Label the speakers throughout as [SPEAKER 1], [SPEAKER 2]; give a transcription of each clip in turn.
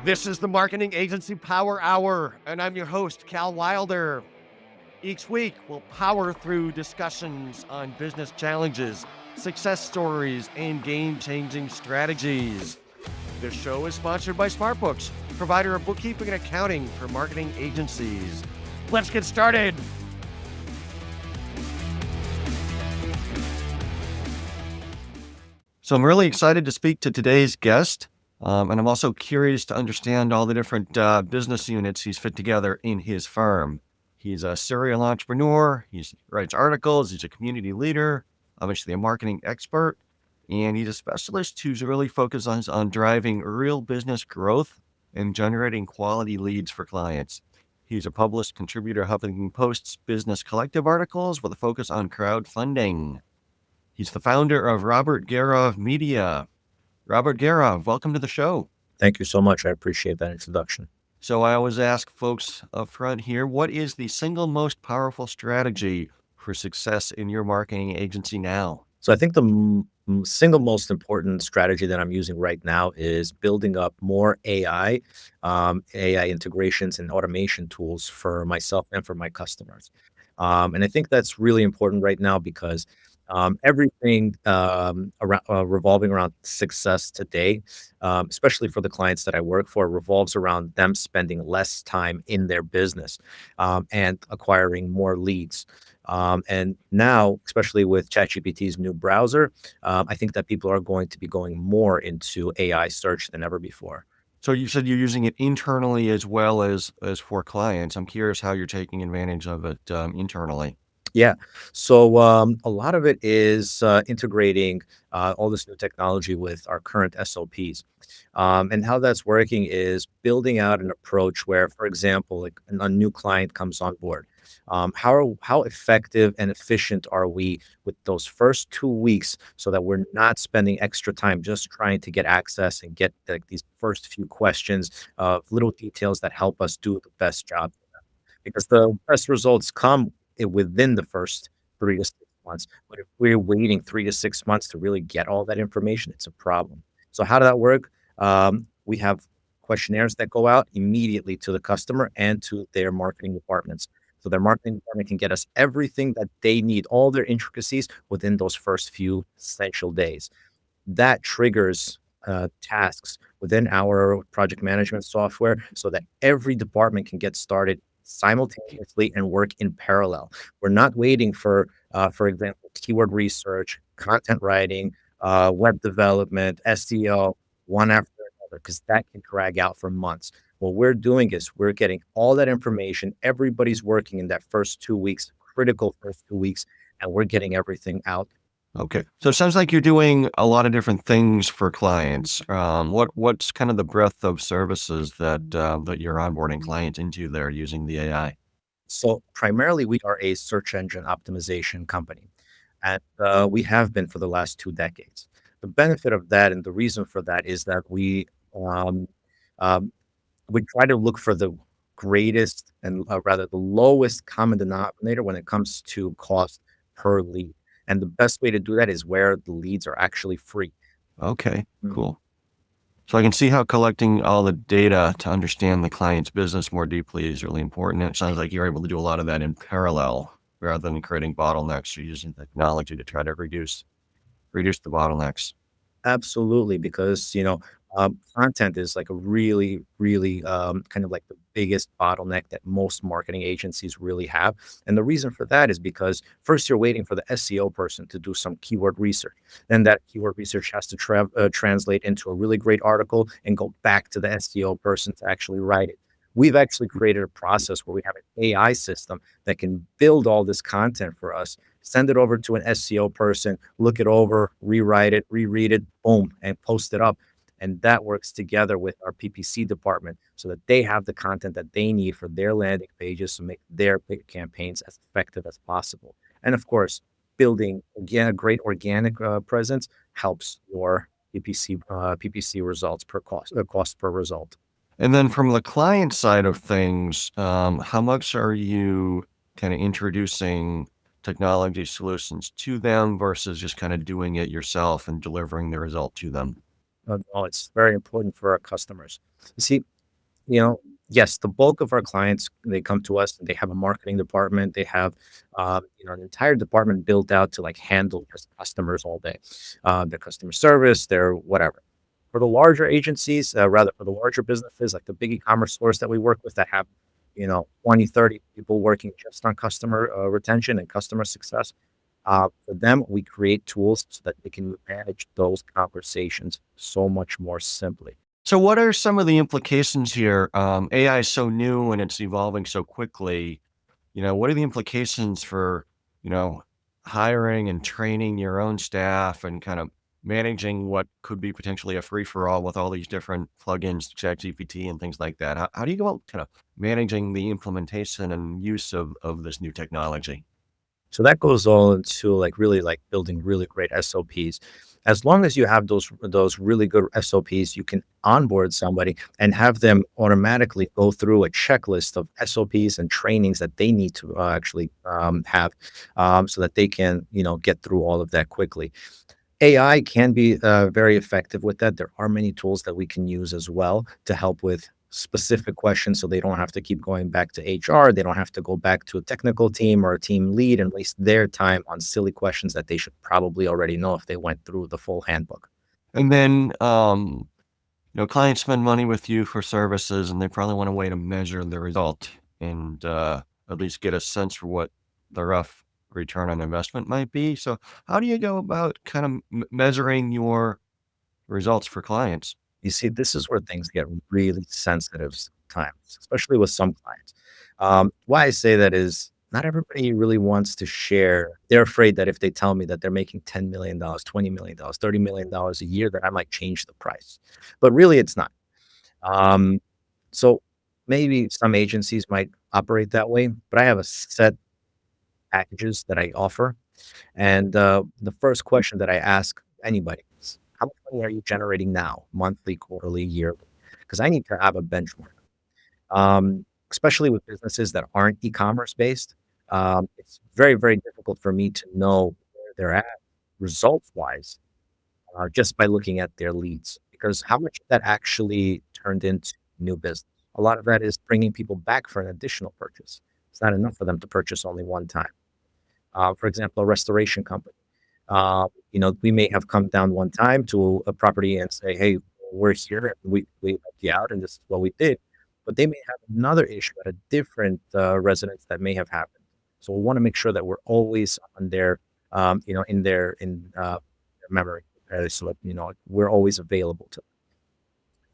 [SPEAKER 1] This is the Marketing Agency Power Hour, and I'm your host, Cal Wilder. Each week, we'll power through discussions on business challenges, success stories, and game-changing strategies. This show is sponsored by SmartBooks, provider of bookkeeping and accounting for marketing agencies. Let's get started. So I'm really excited to speak to today's guest. And I'm also curious to understand all the different business units he's fit together in his firm. He's a serial entrepreneur. He writes articles. He's a community leader, obviously a marketing expert, and he's a specialist who's really focused on driving real business growth and generating quality leads for clients. He's a published contributor to Huffington Post's Business Collective articles with a focus on crowdfunding. He's the founder of Robert Gerov Media. Robert Gerov, welcome to the show.
[SPEAKER 2] Thank you so much. I appreciate that introduction.
[SPEAKER 1] So I always ask folks up front here, what is the single most powerful strategy for success in your marketing agency now?
[SPEAKER 2] So I think the single most important strategy that I'm using right now is building up more AI integrations and automation tools for myself and for my customers. And I think that's really important right now because everything revolving around success today, especially for the clients that I work for, revolves around them spending less time in their business and acquiring more leads. And now, especially with ChatGPT's new browser, I think that people are going to be going more into AI search than ever before.
[SPEAKER 1] So you said you're using it internally as well as for clients. I'm curious how you're taking advantage of it internally.
[SPEAKER 2] Yeah. So a lot of it is integrating all this new technology with our current SOPs. And how that's working is building out an approach where, for example, like a new client comes on board. How effective and efficient are we with those first 2 weeks so that we're not spending extra time just trying to get access and get like these first few questions of little details that help us do the best job? Because the best results come within the first 3 to 6 months. But if we're waiting 3 to 6 months to really get all that information, it's a problem. So how does that work? We have questionnaires that go out immediately to the customer and to their marketing departments. So their marketing department can get us everything that they need, all their intricacies within those first few essential days. That triggers tasks within our project management software so that every department can get started simultaneously and work in parallel. We're not waiting for example, keyword research, content writing, web development, SEO, one after another, because that can drag out for months. What we're doing is we're getting all that information. Everybody's working in that first 2 weeks, critical first 2 weeks, and we're getting everything out.
[SPEAKER 1] Okay. So it sounds like you're doing a lot of different things for clients. What's kind of the breadth of services that you're onboarding clients into there using the AI?
[SPEAKER 2] So primarily, we are a search engine optimization company, and we have been for the last 2 decades. The benefit of that and the reason for that is that um, we try to look for the greatest and rather the lowest common denominator when it comes to cost per lead. And the best way to do that is where the leads are actually free.
[SPEAKER 1] Okay, cool. So I can see how collecting all the data to understand the client's business more deeply is really important. And it sounds like you're able to do a lot of that in parallel rather than creating bottlenecks. You're using technology to try to reduce the bottlenecks.
[SPEAKER 2] Absolutely, because content is like a really, really kind of like the biggest bottleneck that most marketing agencies really have. And the reason for that is because first you're waiting for the SEO person to do some keyword research. Then that keyword research has to translate into a really great article and go back to the SEO person to actually write it. We've actually created a process where we have an AI system that can build all this content for us, send it over to an SEO person, look it over, rewrite it, reread it, boom, and post it up. And that works together with our PPC department so that they have the content that they need for their landing pages to make their big campaigns as effective as possible. And of course, building again a great organic presence helps your PPC results per cost per result.
[SPEAKER 1] And then from the client side of things, how much are you kind of introducing technology solutions to them versus just kind of doing it yourself and delivering the result to them?
[SPEAKER 2] No, it's very important for our customers. You see, you know, yes, the bulk of our clients, they come to us and they have a marketing department. They have, an entire department built out to like handle just customers all day, their customer service, their whatever. For the larger agencies, rather for the larger businesses, like the big e-commerce stores that we work with that have, 20, 30 people working just on customer retention and customer success. For them, we create tools so that they can manage those conversations so much more simply.
[SPEAKER 1] So, what are some of the implications here? AI is so new and it's evolving so quickly. What are the implications for, you know, hiring and training your own staff and kind of managing what could be potentially a free for all with all these different plugins, ChatGPT and things like that? How do you go about kind of managing the implementation and use of this new technology?
[SPEAKER 2] So that goes all into like really like building really great SOPs. As long as you have those really good SOPs, you can onboard somebody and have them automatically go through a checklist of SOPs and trainings that they need to actually have, so that they can get through all of that quickly. AI can be very effective with that. There are many tools that we can use as well to help with specific questions so they don't have to keep going back to HR. They don't have to go back to a technical team or a team lead and waste their time on silly questions that they should probably already know if they went through the full handbook.
[SPEAKER 1] And then, clients spend money with you for services and they probably want a way to measure the result and at least get a sense for what the rough return on investment might be. So, how do you go about kind of measuring your results for clients?
[SPEAKER 2] You see, this is where things get really sensitive sometimes, especially with some clients. Why I say that is not everybody really wants to share. They're afraid that if they tell me that they're making $10 million, $20 million, $30 million a year, that I might change the price. But really, it's not. Um, so maybe some agencies might operate that way, but I have a set packages that I offer. And the first question that I ask anybody is, how much money are you generating now, monthly, quarterly, yearly? Because I need to have a benchmark, especially with businesses that aren't e-commerce based. It's very, very difficult for me to know where they're at results wise, just by looking at their leads, because how much of that actually turned into new business? A lot of that is bringing people back for an additional purchase. It's not enough for them to purchase only one time. For example, a restoration company. We may have come down one time to a property and say, "Hey, we're here. And we helped you out, and this is what we did." But they may have another issue at a different residence that may have happened. So we want to make sure that we're always on their, their memory, so that we're always available to them.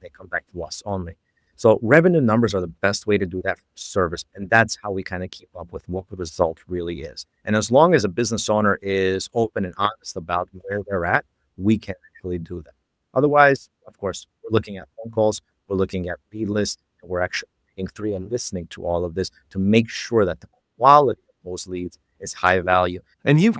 [SPEAKER 2] They come back to us only. So revenue numbers are the best way to do that for service, and that's how we kind of keep up with what the result really is. And as long as a business owner is open and honest about where they're at, we can actually do that. Otherwise, of course, we're looking at phone calls, we're looking at lead lists, and we're actually being through and listening to all of this to make sure that the quality of those leads is high value.
[SPEAKER 1] And you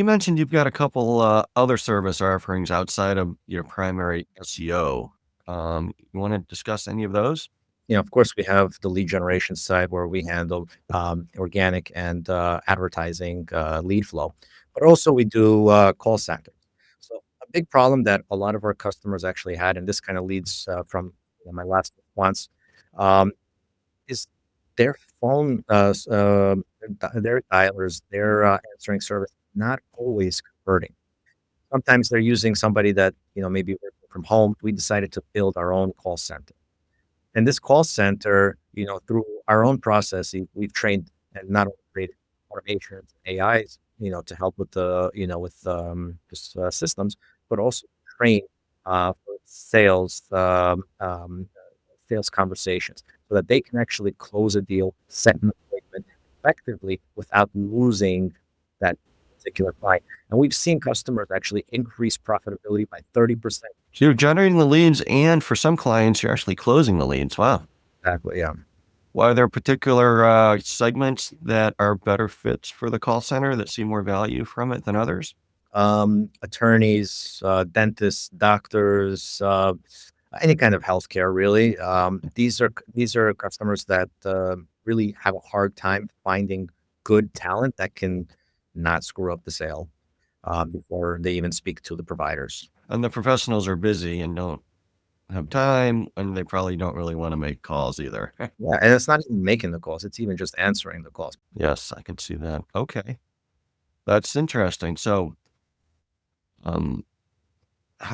[SPEAKER 1] mentioned you've got a couple other service offerings outside of your primary SEO. You want to discuss any of those?
[SPEAKER 2] Of course, we have the lead generation side where we handle organic and advertising lead flow, but also we do call centers. So a big problem that a lot of our customers actually had, and this kind of leads from my last response, um, is their phone, their dialers, their answering service not always converting. Sometimes they're using somebody that maybe working from home. We decided to build our own call center. And this call center, through our own processing, we've trained and not only created automations, AIs, to help with just systems, but also train for sales conversations so that they can actually close a deal, set an appointment effectively without losing that particular client. And we've seen customers actually increase profitability by 30%.
[SPEAKER 1] So you're generating the leads, and for some clients, you're actually closing the leads. Wow.
[SPEAKER 2] Exactly. Yeah.
[SPEAKER 1] Well, are there particular segments that are better fits for the call center that see more value from it than others?
[SPEAKER 2] Attorneys, dentists, doctors, any kind of healthcare, really. These are customers that really have a hard time finding good talent that can not screw up the sale before they even speak to the providers.
[SPEAKER 1] And the professionals are busy and don't. have time, and they probably don't really want to make calls either.
[SPEAKER 2] Yeah, and it's not even making the calls, it's even just answering the calls.
[SPEAKER 1] Yes, I can see that. Okay, that's interesting. So, um,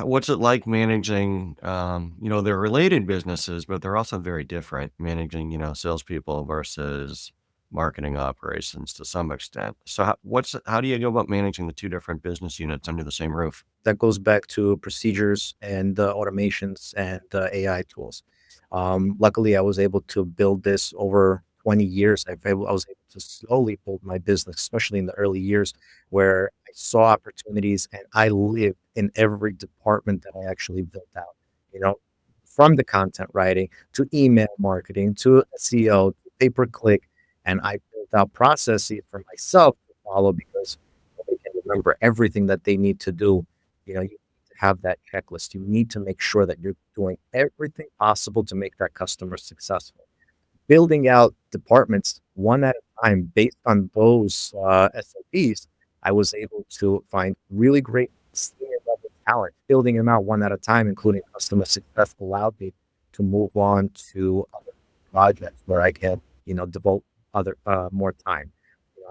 [SPEAKER 1] what's it like managing? They're related businesses, but they're also very different. Managing, salespeople versus marketing operations to some extent. So, how do you go about managing the two different business units under the same roof?
[SPEAKER 2] That goes back to procedures and automations and AI tools. Luckily, I was able to build this over 20 years. I was able to slowly build my business, especially in the early years where I saw opportunities and I lived in every department that I actually built out. You know, from the content writing to email marketing to SEO, to pay per click. And I built out processes for myself to follow because they can remember everything that they need to do. You need to have that checklist. You need to make sure that you're doing everything possible to make that customer successful. Building out departments one at a time based on those SOPs, I was able to find really great senior level talent. Building them out one at a time, including customer success, allowed me to move on to other projects where I can, devote other more time.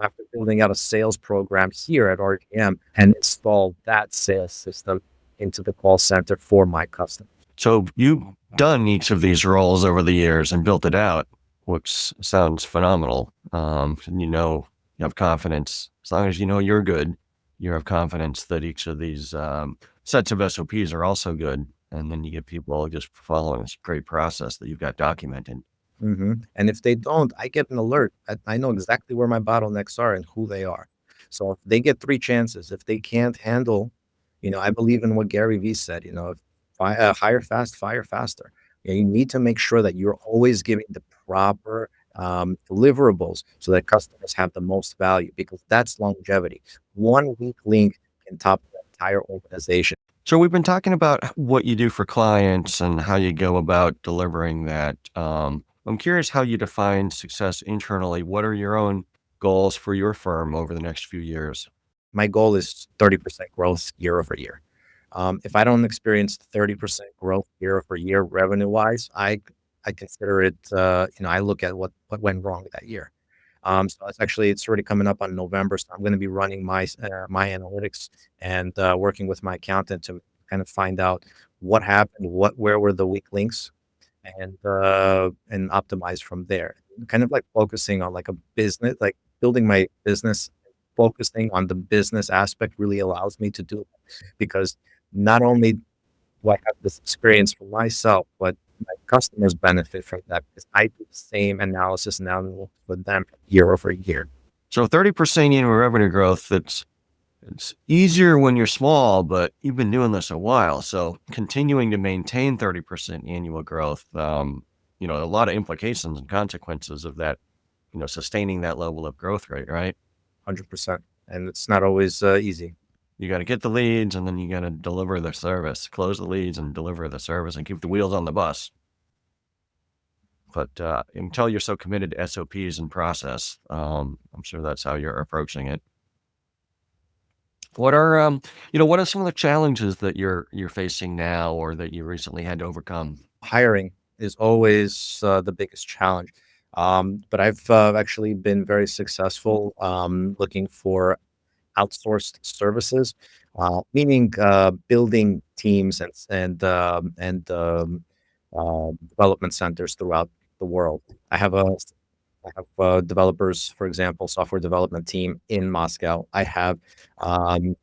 [SPEAKER 2] After building out a sales program here at RGM and install that sales system into the call center for my customers.
[SPEAKER 1] So you've done each of these roles over the years and built it out, which sounds phenomenal. And you have confidence as long as you know you're good. You have confidence that each of these sets of SOPs are also good, and then you get people just following this great process that you've got documented.
[SPEAKER 2] And if they don't, I get an alert. I know exactly where my bottlenecks are and who they are. So if they get three chances, if they can't handle, I believe in what Gary Vee said, hire fast, fire faster. You need to make sure that you're always giving the proper deliverables so that customers have the most value because that's longevity. One weak link can top the entire organization.
[SPEAKER 1] So we've been talking about what you do for clients and how you go about delivering that. I'm curious how you define success internally. What are your own goals for your firm over the next few years?
[SPEAKER 2] My goal is 30% growth year over year. If I don't experience 30% growth year over year revenue wise, I consider it. I look at what went wrong that year. So it's already coming up on November. So I'm going to be running my analytics and working with my accountant to kind of find out what happened, where were the weak links, and optimize from there. Kind of like focusing on like a business, like building my business, focusing on the business aspect really allows me to do that because not only do I have this experience for myself, but my customers benefit from that because I do the same analysis now with them year over year.
[SPEAKER 1] So 30% annual revenue growth, it's easier when you're small, but you've been doing this a while. So continuing to maintain 30% annual growth, a lot of implications and consequences of that, sustaining that level of growth rate, right?
[SPEAKER 2] 100%. And it's not always easy.
[SPEAKER 1] You got to get the leads and then you got to deliver the service, close the leads and deliver the service and keep the wheels on the bus. But until you're so committed to SOPs and process, I'm sure that's how you're approaching it. What are some of the challenges that you're facing now or that you recently had to overcome?
[SPEAKER 2] Hiring is always the biggest challenge. But I've actually been very successful looking for outsourced services, meaning building teams and development centers throughout the world. I have developers, for example, software development team in Moscow. I have um,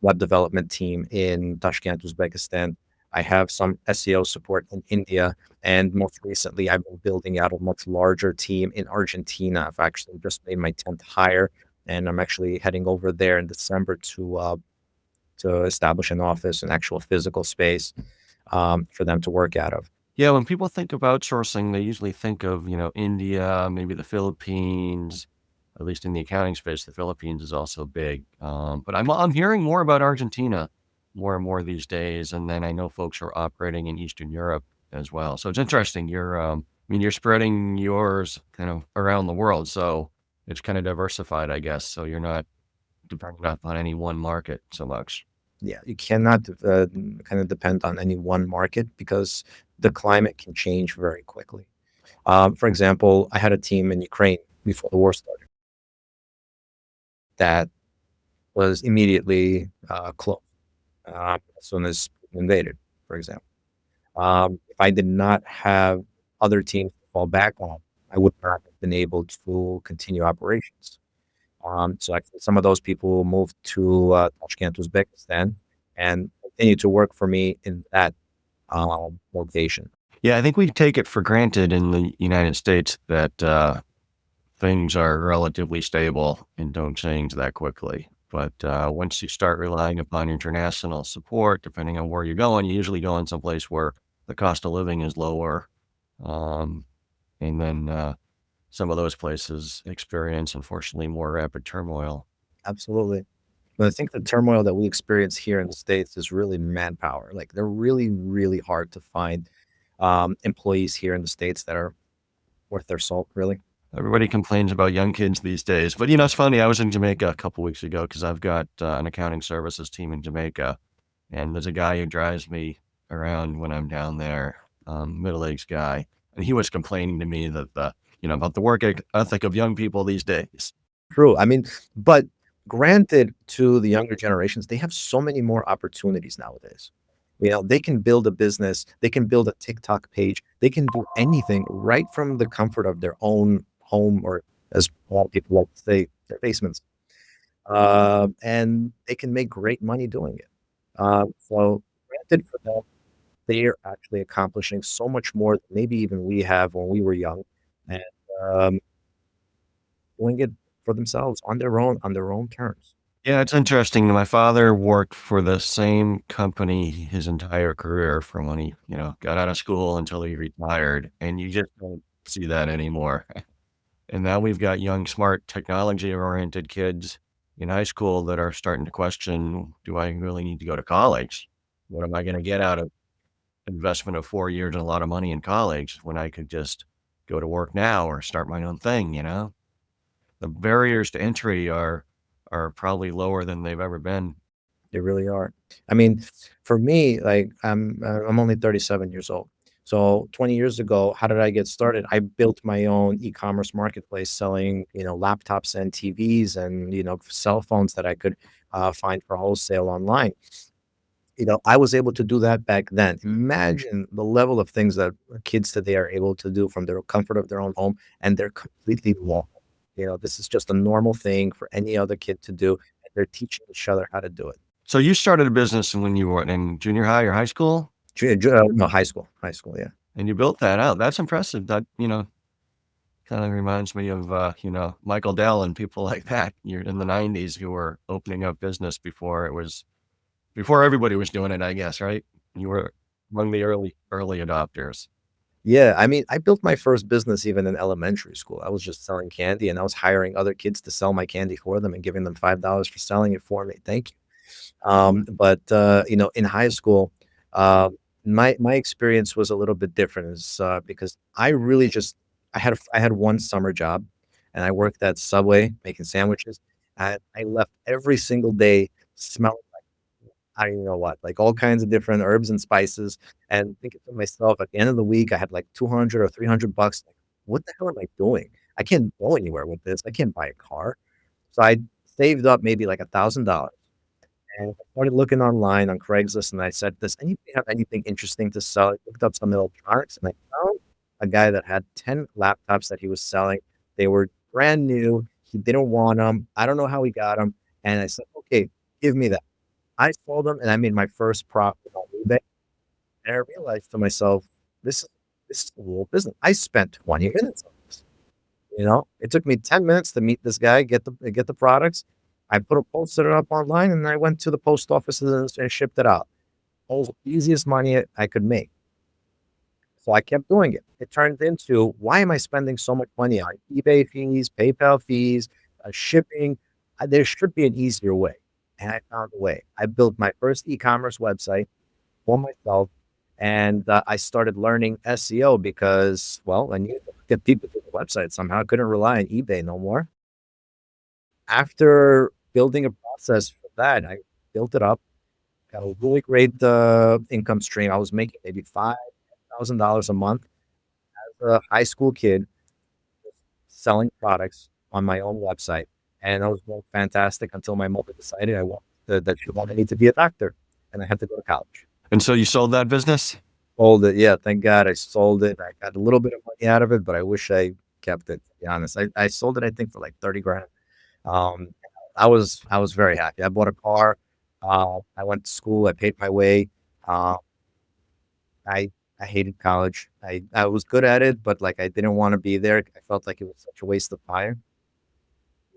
[SPEAKER 2] web development team in Tashkent, Uzbekistan. I have some SEO support in India, and most recently, I've been building out a much larger team in Argentina. I've actually just made my 10th hire, and I'm actually heading over there in December to establish an office, an actual physical space for them to work out of.
[SPEAKER 1] Yeah, when people think of outsourcing, they usually think of, India, maybe the Philippines. At least in the accounting space, the Philippines is also big. But I'm hearing more about Argentina more and more these days, and then I know folks are operating in Eastern Europe as well. So it's interesting. You're spreading yours kind of around the world, so it's kind of diversified, I guess. So you're not dependent on any one market so much.
[SPEAKER 2] Yeah, you cannot kind of depend on any one market because the climate can change very quickly. For example, I had a team in Ukraine before the war started that was immediately closed as soon as Putin invaded, for example. If I did not have other teams to fall back on, I would not have been able to continue operations. So actually, some of those people moved to Tashkent, Uzbekistan, and continue to work for me in that location.
[SPEAKER 1] Yeah, I think we take it for granted in the United States that things are relatively stable and don't change that quickly. But once you start relying upon international support, depending on where you're going, you usually go in someplace where the cost of living is lower. Um, and then some of those places experience, unfortunately, more rapid turmoil.
[SPEAKER 2] Absolutely. But I think the turmoil that we experience here in the States is really manpower. Like they're really, really hard to find employees here in the States that are worth their salt, really.
[SPEAKER 1] Everybody complains about young kids these days. But, you know, it's funny. I was in Jamaica a couple weeks ago because I've got an accounting services team in Jamaica. And there's a guy who drives me around when I'm down there, middle-aged guy. And he was complaining to me that about the work ethic of young people these days.
[SPEAKER 2] True. I mean, but granted to the younger generations, they have so many more opportunities nowadays. They can build a business, they can build a TikTok page, they can do anything right from the comfort of their own home, or as a lot of people like to say, their basements. And they can make great money doing it. So granted for them, they are actually accomplishing so much more than maybe even we have when we were young, and um, doing it for themselves on their own terms.
[SPEAKER 1] Yeah, it's interesting. My father worked for the same company his entire career from when he, got out of school until he retired. And you just don't see that anymore. And now we've got young, smart, technology-oriented kids in high school that are starting to question, do I really need to go to college? What am I going to get out of investment of 4 years and a lot of money in college when I could just go to work now or start my own thing, you know? The barriers to entry are probably lower than they've ever been.
[SPEAKER 2] They really are. I mean, for me, like I'm only 37 years old. So 20 years ago, how did I get started? I built my own e-commerce marketplace selling, laptops and TVs and, cell phones that I could find for wholesale online. I was able to do that back then. Imagine the level of things that kids today are able to do from their comfort of their own home, and they're completely normal. This is just a normal thing for any other kid to do, and they're teaching each other how to do it.
[SPEAKER 1] So you started a business when you were in junior high or high school,
[SPEAKER 2] No, high school, yeah.
[SPEAKER 1] and you built that out. That's impressive. That, kind of reminds me of, Michael Dell and people like that. You're in the 90s who were opening up business before everybody was doing it, I guess, right? You were among the early adopters.
[SPEAKER 2] Yeah, I mean, I built my first business even in elementary school. I was just selling candy, and I was hiring other kids to sell my candy for them and giving them $5 for selling it for me. Thank you. But in high school, uh, my experience was a little bit different, is because I had one summer job, and I worked at Subway making sandwiches, and I left every single day smelling, I don't even know what, like all kinds of different herbs and spices, and thinking to myself, at the end of the week, I had like 200 or $300. Like, what the hell am I doing? I can't go anywhere with this. I can't buy a car. So I saved up maybe like $1,000, and I started looking online on Craigslist, and I said, "Does anybody have anything interesting to sell?" I looked up some electronics, and I found a guy that had 10 laptops that he was selling. They were brand new. He didn't want them. I don't know how he got them. And I said, "Okay, give me that." I sold them, and I made my first profit on eBay. And I realized to myself, this is this is a real business. I spent 20 minutes on this. It took me 10 minutes to meet this guy, get the products. I posted it up online, and I went to the post office and shipped it out. All the easiest money I could make. So I kept doing it. It turned into, why am I spending so much money on eBay fees, PayPal fees, shipping? There should be an easier way. And I found a way. I built my first e-commerce website for myself, and I started learning SEO because, well, I needed to get people to the website somehow. I couldn't rely on eBay no more. After building a process for that, I built it up. got a really great income stream. I was making maybe $5,000 a month as a high school kid, selling products on my own website, and I was doing fantastic until my mother decided that she wanted me to be a doctor, and I had to go to college.
[SPEAKER 1] And so you sold that business?
[SPEAKER 2] Sold it, yeah. Thank God I sold it. I got a little bit of money out of it, but I wish I kept it. To be honest, I sold it I think for like 30 grand. Um, I was very happy. I bought a car. I went to school. I paid my way. Uh, I I hated college. I was good at it, but like I didn't want to be there. I felt like it was such a waste of time.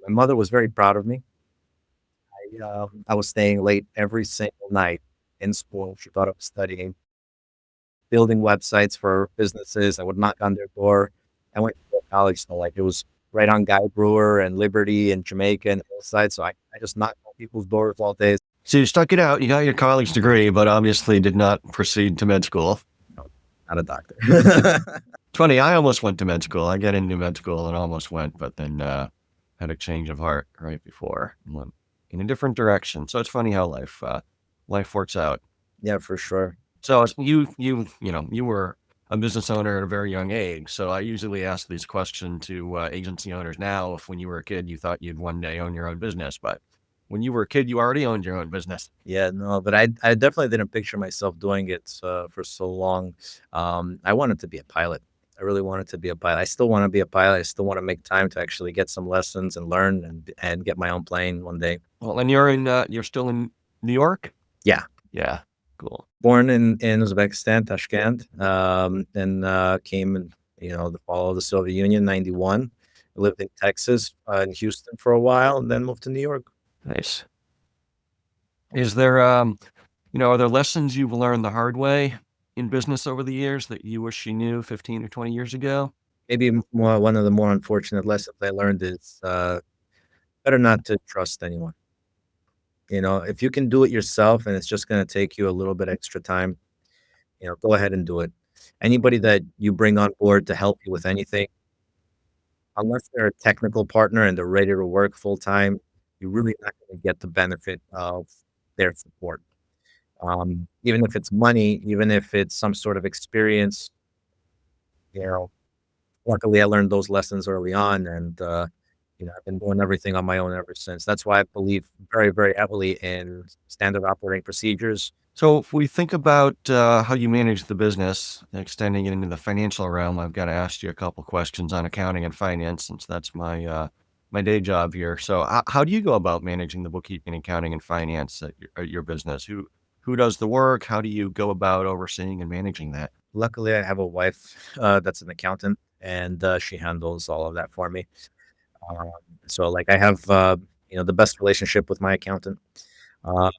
[SPEAKER 2] My mother was very proud of me. I was staying late every single night in school. She thought I was studying, building websites for businesses. I would knock on their door. I went to college, so like it was right on Guy Brewer and Liberty and Jamaica and Hillside. So I just knocked on people's doors all day.
[SPEAKER 1] So you stuck it out. You got your college degree, but obviously did not proceed to med school.
[SPEAKER 2] No, not a doctor.
[SPEAKER 1] It's funny. I almost went to med school. I got into med school and almost went, but then had a change of heart right before and went in a different direction. So it's funny how life works out.
[SPEAKER 2] Yeah, for sure.
[SPEAKER 1] So you were a business owner at a very young age. So I usually ask this question to agency owners now. If when you were a kid, you thought you'd one day own your own business, but when you were a kid, you already owned your own business.
[SPEAKER 2] Yeah, no, but I definitely didn't picture myself doing it for so long. I wanted to be a pilot. I really wanted to be a pilot. I still want to be a pilot. I still want to make time to actually get some lessons and learn and get my own plane one day.
[SPEAKER 1] Well, and you're still in New York?
[SPEAKER 2] Yeah.
[SPEAKER 1] Yeah. Cool.
[SPEAKER 2] Born in Uzbekistan, Tashkent, and came in, the fall of the Soviet Union, 91. Lived in Texas, in Houston for a while, and then moved to New York.
[SPEAKER 1] Nice. Is there, are there lessons you've learned the hard way in business over the years that you wish you knew 15 or 20 years ago?
[SPEAKER 2] Maybe one of the more unfortunate lessons I learned is better not to trust anyone. If you can do it yourself and it's just going to take you a little bit extra time, go ahead and do it. Anybody that you bring on board to help you with anything, unless they're a technical partner and they're ready to work full time, you're really not going to get the benefit of their support. Even if it's money, even if it's some sort of experience, you know, luckily I learned those lessons early on, and I've been doing everything on my own ever since. That's why I believe very, very heavily in standard operating procedures.
[SPEAKER 1] So if we think about how you manage the business, extending it into the financial realm, I've got to ask you a couple questions on accounting and finance, since that's my day job here. So how do you go about managing the bookkeeping, accounting, and finance at your business? Who does the work? How do you go about overseeing and managing that?
[SPEAKER 2] Luckily, I have a wife that's an accountant, and she handles all of that for me. Um, so, like, I have the best relationship with my accountant. Uh,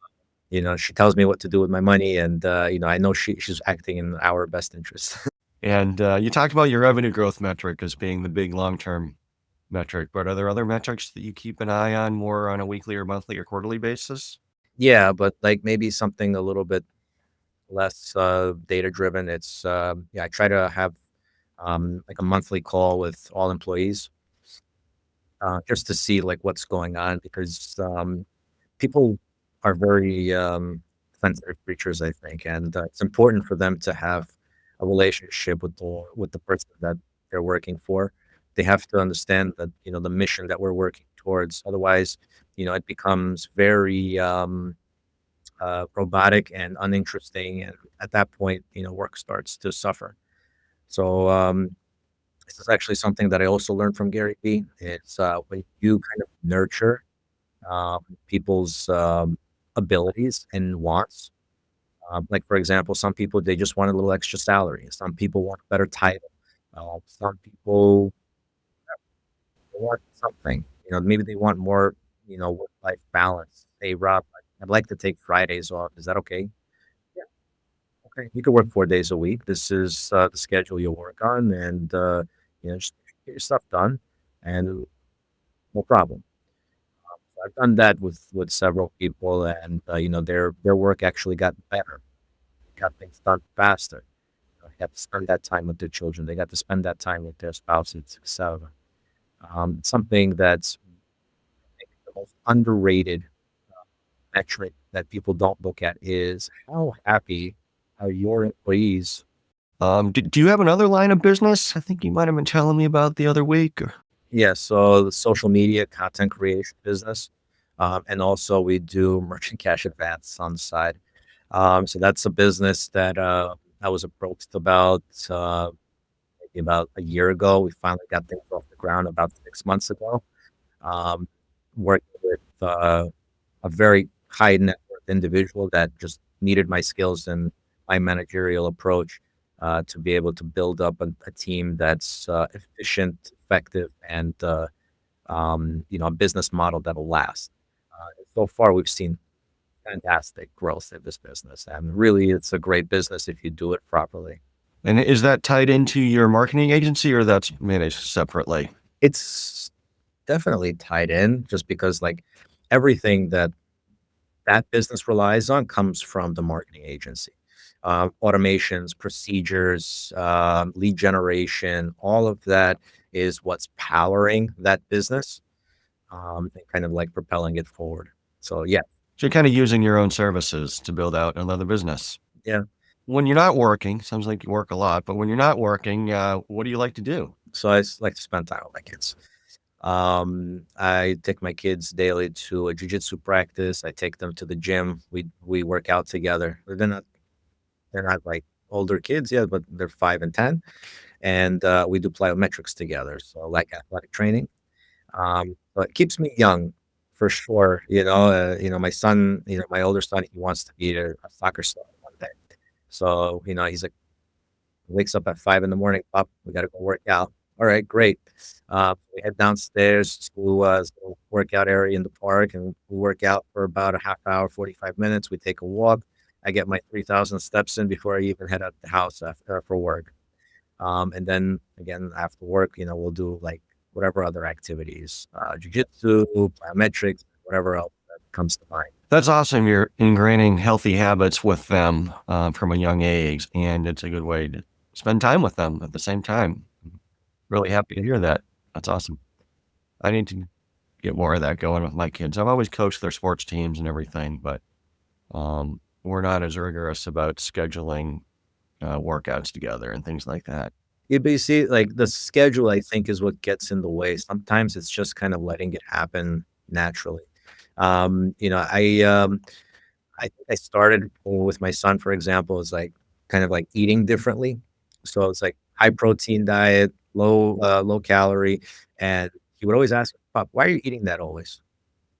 [SPEAKER 2] she tells me what to do with my money, and I know she's acting in our best interest.
[SPEAKER 1] And you talked about your revenue growth metric as being the big long-term metric, but are there other metrics that you keep an eye on more on a weekly or monthly or quarterly basis?
[SPEAKER 2] Yeah, but like maybe something a little bit less data driven. It's I try to have like a monthly call with all employees just to see like what's going on, because people are very sensitive creatures, I think, and it's important for them to have a relationship with the person that they're working for. They have to understand that the mission that we're working towards. Otherwise, it becomes very robotic and uninteresting, and at that point, work starts to suffer. So this is actually something that I also learned from Gary Vee. It's when you kind of nurture people's abilities and wants. Like, for example, some people, they just want a little extra salary. Some people want a better title. Some people want something. Maybe they want more, work-life balance. Hey, Rob, I'd like to take Fridays off. Is that okay? Yeah. Okay. You can work 4 days a week. This is the schedule you'll work on, and just get your stuff done, and no problem. I've done that with several people, and their work actually got better, got things done faster. They got to spend that time with their children. They got to spend that time with their spouses, etc. Something that's, I think, the most underrated metric that people don't look at is how happy are your employees.
[SPEAKER 1] Do you have another line of business? I think you might have been telling me about the other week.
[SPEAKER 2] Yeah, so the social media content creation business, and also we do merchant cash advance on the side. So that's a business that I was approached about maybe about a year ago. We finally got things off the ground about 6 months ago. Um, Working with a very high net worth individual that just needed my skills and my managerial approach to be able to build up a team that's efficient, effective, and a business model that'll last. So far, we've seen fantastic growth in this business, and really, it's a great business if you do it properly.
[SPEAKER 1] And is that tied into your marketing agency or that's managed separately?
[SPEAKER 2] It's definitely tied in, just because like everything that business relies on comes from the marketing agency. Automations, procedures, lead generation, all of that is what's powering that business, and kind of like propelling it forward. So yeah,
[SPEAKER 1] So you're kind of using your own services to build out another business.
[SPEAKER 2] yeah.
[SPEAKER 1] When you're not working, sounds like you work a lot, but when you're not working, what do you like to do?
[SPEAKER 2] So like to spend time with my kids. I take my kids daily to a jujitsu practice. I take them to the gym. We work out together. They're not like older kids yet, but they're 5 and 10, and we do plyometrics together. So like athletic training. But it keeps me young for sure. My son, my older son, he wants to be a soccer star one day. So he's like wakes up at 5 in the morning. Up, we got to go work out. All right, great. We head downstairs to this little workout area in the park, and we work out for about a half hour, 45 minutes. We take a walk. I get my 3,000 steps in before I even head out the house after for work. And then again after work, we'll do like whatever other activities, jujitsu, biometrics, whatever else that comes to mind.
[SPEAKER 1] That's awesome. You're ingraining healthy habits with them from a young age, and it's a good way to spend time with them at the same time. Really happy to hear that. That's awesome. I need to get more of that going with my kids. I've always coached their sports teams and everything, but we're not as rigorous about scheduling workouts together and things like that.
[SPEAKER 2] Yeah, but you see, like the schedule, I think, is what gets in the way. Sometimes it's just kind of letting it happen naturally. Um, you know, I um, I think I started with my son, for example, is like kind of like eating differently. So it's like high protein diet, low calorie, and he would always ask, "Pop, why are you eating that always?"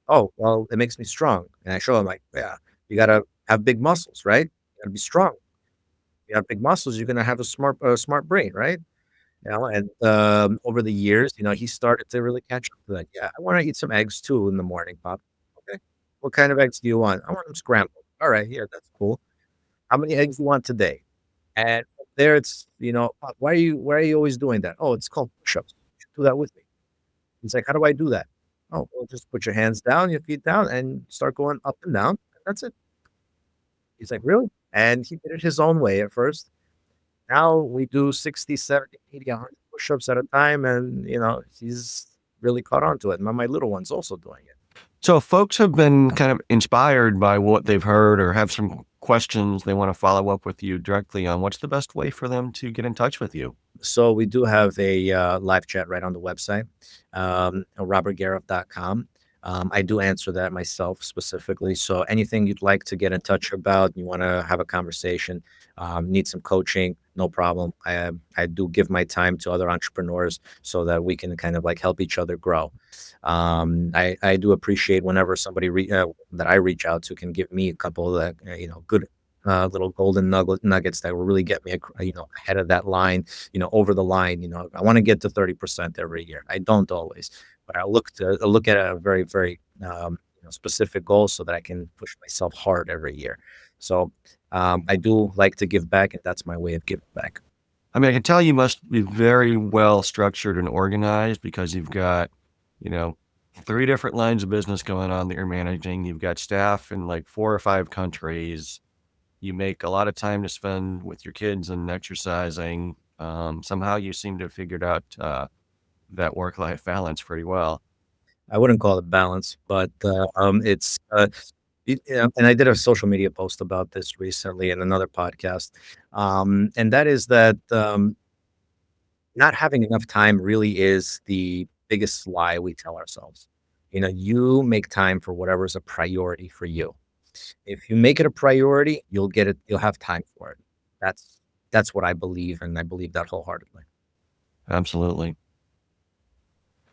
[SPEAKER 2] "Oh, well, it makes me strong." And I show him like, "Yeah, you gotta have big muscles, right? You gotta be strong. You have big muscles, you're gonna have a smart brain, right?" And over the years, he started to really catch up to that. "Yeah, I wanna eat some eggs too in the morning, Pop." "Okay. What kind of eggs do you want?" "I want them scrambled." "Alright, yeah, that's cool. How many eggs do you want today?" And from there, it's, "Pop, why are you always doing that?" "Oh, it's called push-ups. You should do that with me." He's like, "How do I do that?" "Oh, well, just put your hands down, your feet down, and start going up and down, and that's it." He's like, "Really?" And he did it his own way at first. Now we do 60, 70, 80, 100 push-ups at a time, and, he's really caught on to it. My little one's also doing it.
[SPEAKER 1] So if folks have been kind of inspired by what they've heard or have some questions they want to follow up with you directly on. What's the best way for them to get in touch with you?
[SPEAKER 2] So we do have a live chat right on the website, robertgerov.com. I do answer that myself specifically. So anything you'd like to get in touch about, you want to have a conversation, need some coaching, no problem. I do give my time to other entrepreneurs so that we can kind of like help each other grow. I do appreciate whenever somebody that I reach out to can give me a couple of good little golden nuggets that will really get me ahead of that line, over the line. I want to get to 30% every year. I don't always, but I look at a very, very specific goal so that I can push myself hard every year. So I do like to give back, and that's my way of giving back.
[SPEAKER 1] I mean, I can tell you must be very well structured and organized because you've got, you know, three different lines of business going on that you're managing. You've got staff in like 4 or 5 countries. You make a lot of time to spend with your kids and exercising. Somehow you seem to have figured out that work-life balance pretty well.
[SPEAKER 2] I wouldn't call it balance, but it's And I did a social media post about this recently in another podcast. And that is that not having enough time really is the biggest lie we tell ourselves. You make time for whatever is a priority for you. If you make it a priority, you'll get it, you'll have time for it. That's that's what I believe, and I believe that wholeheartedly.
[SPEAKER 1] Absolutely.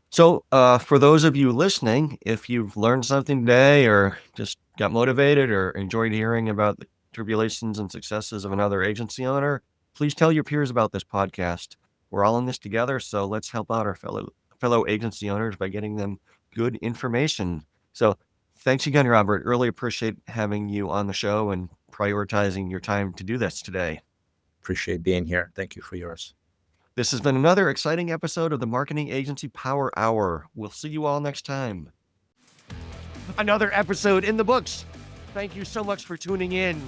[SPEAKER 1] So, for those of you listening, if you've learned something today or just got motivated or enjoyed hearing about the tribulations and successes of another agency owner, please tell your peers about this podcast. We're all in this together, so let's help out our fellow agency owners by getting them good information. So, thanks again, Robert. Really appreciate having you on the show and prioritizing your time to do this today.
[SPEAKER 2] Appreciate being here. Thank you for yours.
[SPEAKER 1] This has been another exciting episode of the Marketing Agency Power Hour. We'll see you all next time. Another episode in the books. Thank you so much for tuning in.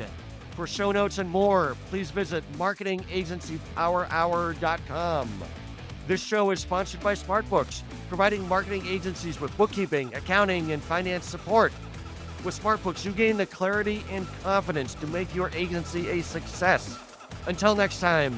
[SPEAKER 1] For show notes and more, please visit marketingagencypowerhour.com. This show is sponsored by SmartBooks, providing marketing agencies with bookkeeping, accounting, and finance support. With SmartBooks, you gain the clarity and confidence to make your agency a success. Until next time.